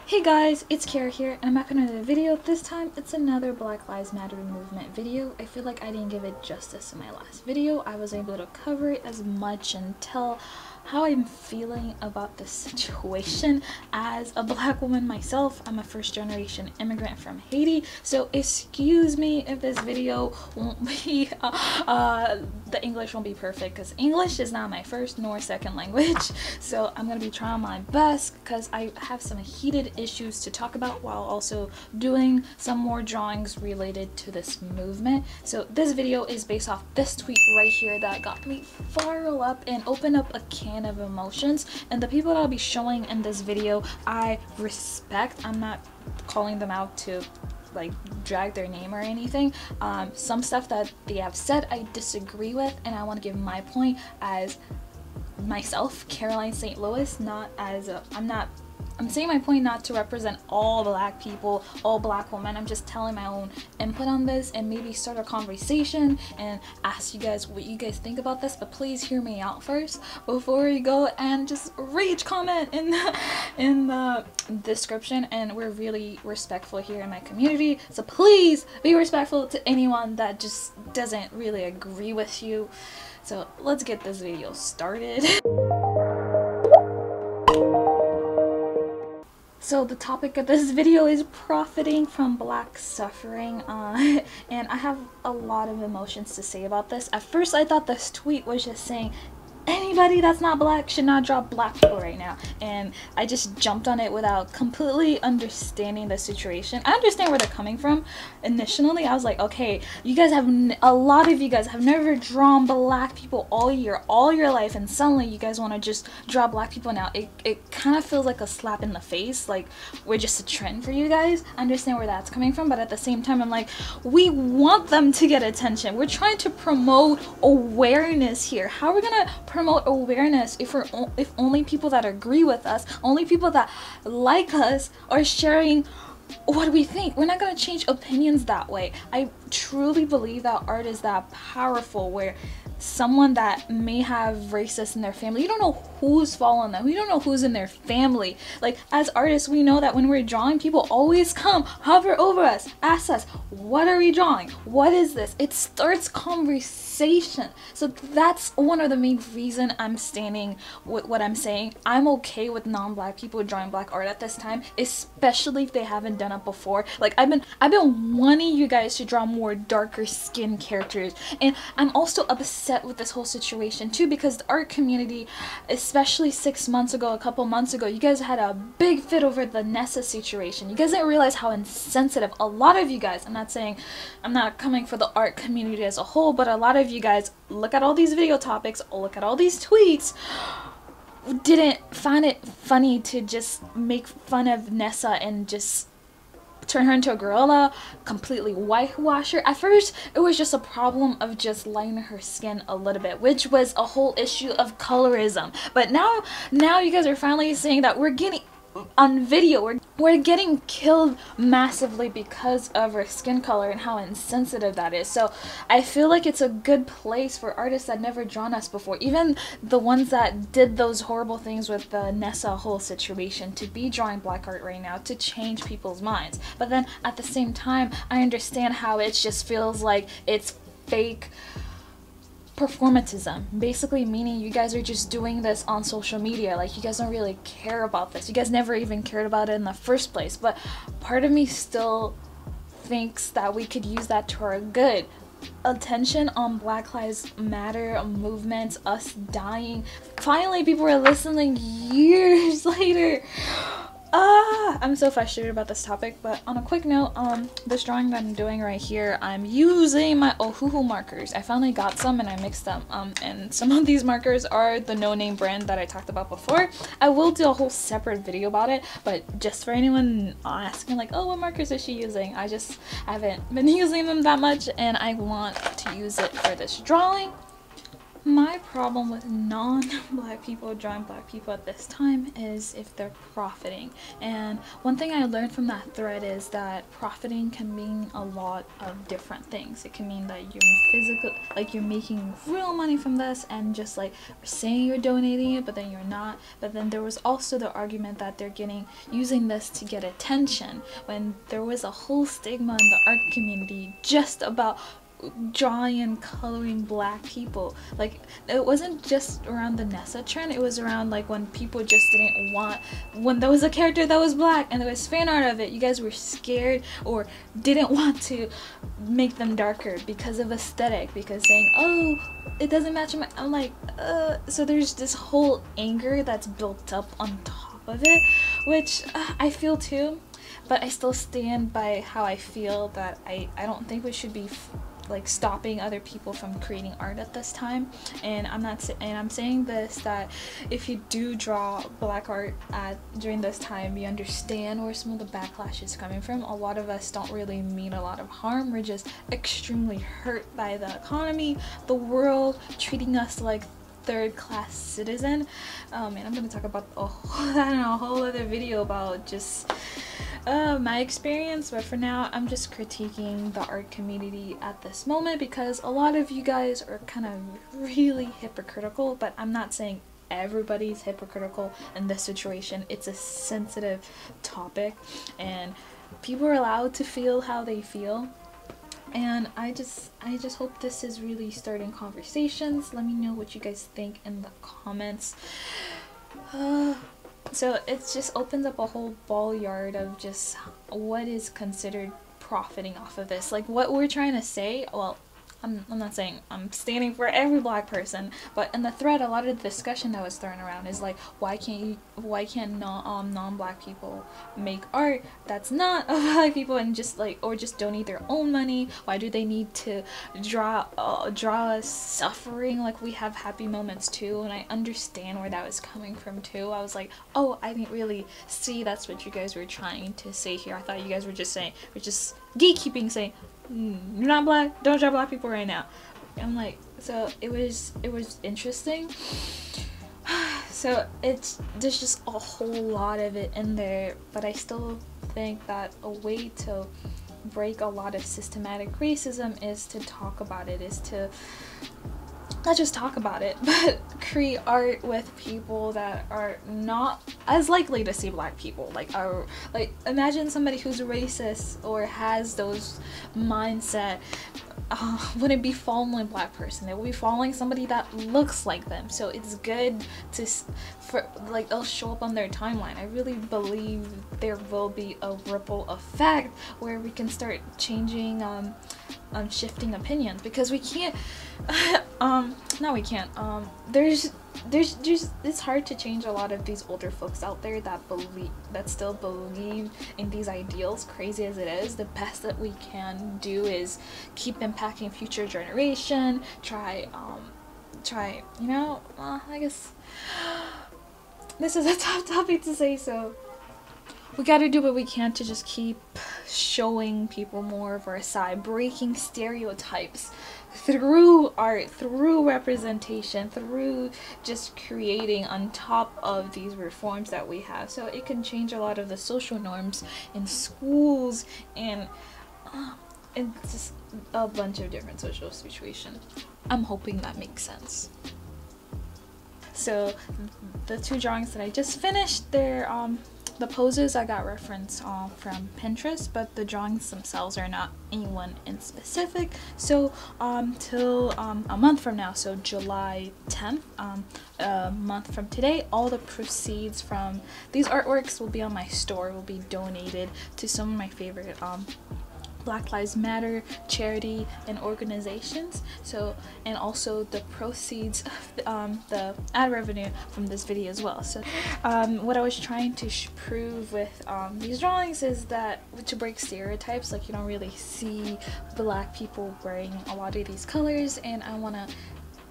Hey guys, it's Kara here, and I'm back with another video. This time, it's another Black Lives Matter movement video. I feel like I didn't give it justice in my last video. I was able to cover it as much and tell how I'm feeling about the situation as a black woman myself. I'm a first-generation immigrant from Haiti, so excuse me if this video won't be, the English won't be perfect, because English is not my first nor second language, so I'm gonna be trying my best because I have some heated issues to talk about while also doing some more drawings related to this movement. So this video is based off this tweet right here that got me fired up and opened up a can of emotions, and the people that I'll be showing in this video I respect. I'm not calling them out to like drag their name or anything. Some stuff that they have said I disagree with, and I want to give my point as myself, Caroline St. Louis, not as a, I'm saying my point not to represent all black people, all black women. I'm just telling my own input on this and maybe start a conversation and ask you guys what you guys think about this. But please hear me out first before you go and just rage comment in the description. And we're really respectful here in my community, so please be respectful to anyone that just doesn't really agree with you. So let's get this video started. So the topic of this video is profiting from black suffering, and I have a lot of emotions to say about this. At first I thought this tweet was just saying anybody that's not black should not draw black people right now, and I just jumped on it without completely understanding the situation. I understand where they're coming from. Initially I was like, okay, you guys have, a lot of you guys have never drawn black people all your life, and suddenly you guys want to just draw black people now. It kind of feels like a slap in the face, like we're just a trend for you guys. I understand where that's coming from, but at the same time I'm like, we want them to get attention. We're trying to promote awareness here. How are we gonna promote awareness if only people that agree with us, only people that like us are sharing what we think? We're not going to change opinions that way. I truly believe that art is that powerful, where someone that may have racists in their family, you don't know who's following them, you don't know who's in their family. Like, as artists, we know that when we're drawing, people always come, hover over us, ask us, what are we drawing? What is this? It starts conversation. So that's one of the main reason I'm standing with what I'm saying. I'm okay with non-black people drawing black art at this time, especially if they haven't done it before. Like, I've been wanting you guys to draw more darker skinned characters, and I'm also upset with this whole situation too, because the art community, especially 6 months ago, a couple months ago, you guys had a big fit over the Nessa situation. You guys didn't realize how insensitive a lot of you guys, I'm not saying, I'm not coming for the art community as a whole, but a lot of you guys look at all these video topics, look at all these tweets, didn't find it funny to just make fun of Nessa and just turn her into a gorilla, completely whitewash her. At first it was just a problem of just lightening her skin a little bit, which was a whole issue of colorism. But now you guys are finally saying that we're getting on video, we're getting killed massively because of her skin color and how insensitive that is. So I feel like it's a good place for artists that never drawn us before, even the ones that did those horrible things with the Nessa whole situation, to be drawing black art right now to change people's minds. But then at the same time, I understand how it just feels like it's fake performatism, basically meaning you guys are just doing this on social media. Like, you guys don't really care about this. You guys never even cared about it in the first place. But part of me still thinks that we could use that to our good. Attention on Black Lives Matter movements, us dying. Finally, people are listening years later. I'm so frustrated about this topic. But on a quick note, this drawing that I'm doing right here, I'm using my Ohuhu markers. I finally got some and I mixed them, and some of these markers are the No Name brand that I talked about before. I will do a whole separate video about it, but just for anyone asking like, oh, what markers is she using, I haven't been using them that much, and I want to use it for this drawing. My problem with non-black people drawing black people at this time is if they're profiting. And one thing I learned from that thread is that profiting can mean a lot of different things. It can mean that you're making real money from this and just like saying you're donating it, but then you're not. But then there was also the argument that they're using this to get attention, when there was a whole stigma in the art community just about drawing and coloring black people. Like, it wasn't just around the Nessa trend, it was around like when people just didn't want, when there was a character that was black and there was fan art of it, you guys were scared or didn't want to make them darker because of aesthetic, because saying, oh, it doesn't match my, I'm like, so there's this whole anger that's built up on top of it, which I feel too, but I still stand by how I feel, that I don't think we should be like stopping other people from creating art at this time. And I'm saying this, that if you do draw black art during this time, you understand where some of the backlash is coming from. A lot of us don't really mean a lot of harm, we're just extremely hurt by the economy, the world treating us like third-class citizen. And I'm gonna talk about a whole other video about just my experience, but for now I'm just critiquing the art community at this moment because a lot of you guys are kind of really hypocritical, but I'm not saying everybody's hypocritical in this situation. It's a sensitive topic and people are allowed to feel how they feel. And I just hope this is really starting conversations. Let me know what you guys think in the comments. So it just opens up a whole ball yard of just what is considered profiting off of this. Like, what we're trying to say, well, I'm not saying I'm standing for every black person, but in the thread, a lot of the discussion that was thrown around is like, why can't non-black people make art that's not of black people and just like, or just donate their own money? Why do they need to draw us suffering? Like, we have happy moments too. And I understand where that was coming from too. I was like, oh, I didn't really see that's what you guys were trying to say here. I thought you guys were just saying, we're just gatekeeping, saying, you're not black, don't draw black people right now. I'm like, so it was interesting. So there's just a whole lot of it in there, but I still think that a way to break a lot of systematic racism is to talk about it, is to not just talk about it, but create art with people that are not as likely to see black people. Like imagine somebody who's racist or has those mindset wouldn't be following a black person. They will be following somebody that looks like them. So it's good to like, it'll show up on their timeline. I really believe there will be a ripple effect where we can start changing shifting opinions, because we can't it's hard to change a lot of these older folks out there that still believe in these ideals, crazy as it is. The best that we can do is keep impacting future generation, try you know, I guess this is a tough topic to say, so we gotta do what we can to just keep showing people more of our side, breaking stereotypes through art, through representation, through just creating on top of these reforms that we have, so it can change a lot of the social norms in schools and just a bunch of different social situations. I'm hoping that makes sense. So the two drawings that I just finished, they're the poses I got reference from Pinterest, but the drawings themselves are not anyone in specific. So till a month from now, so July 10th, a month from today, all the proceeds from these artworks will be on my store, will be donated to some of my favorite Black Lives Matter charity and organizations. So, and also the proceeds of the ad revenue from this video as well. So what I was trying to prove with these drawings is that to break stereotypes, like you don't really see black people wearing a lot of these colors, and I want to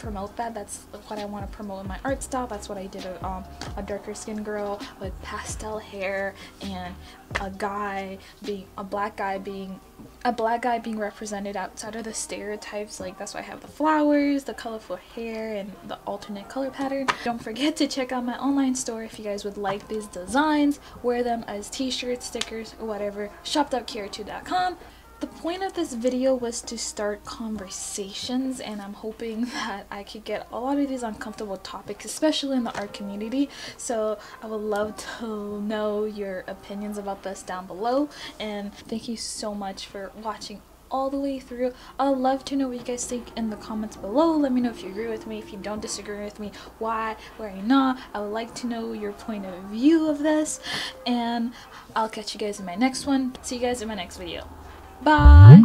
promote that. That's what I want to promote in my art style. That's what I did a darker skinned girl with pastel hair and a black guy being represented outside of the stereotypes. Like, that's why I have the flowers, the colorful hair, and the alternate color pattern. Don't forget to check out my online store if you guys would like these designs. Wear them as t-shirts, stickers, or whatever. shop.carritube.com. The point of this video was to start conversations, and I'm hoping that I could get a lot of these uncomfortable topics, especially in the art community. So I would love to know your opinions about this down below, and thank you so much for watching all the way through. I'd love to know what you guys think in the comments below. Let me know if you agree with me, if you don't disagree with me, why not. I would like to know your point of view of this, and I'll catch you guys in my next one. See you guys in my next video. Bye!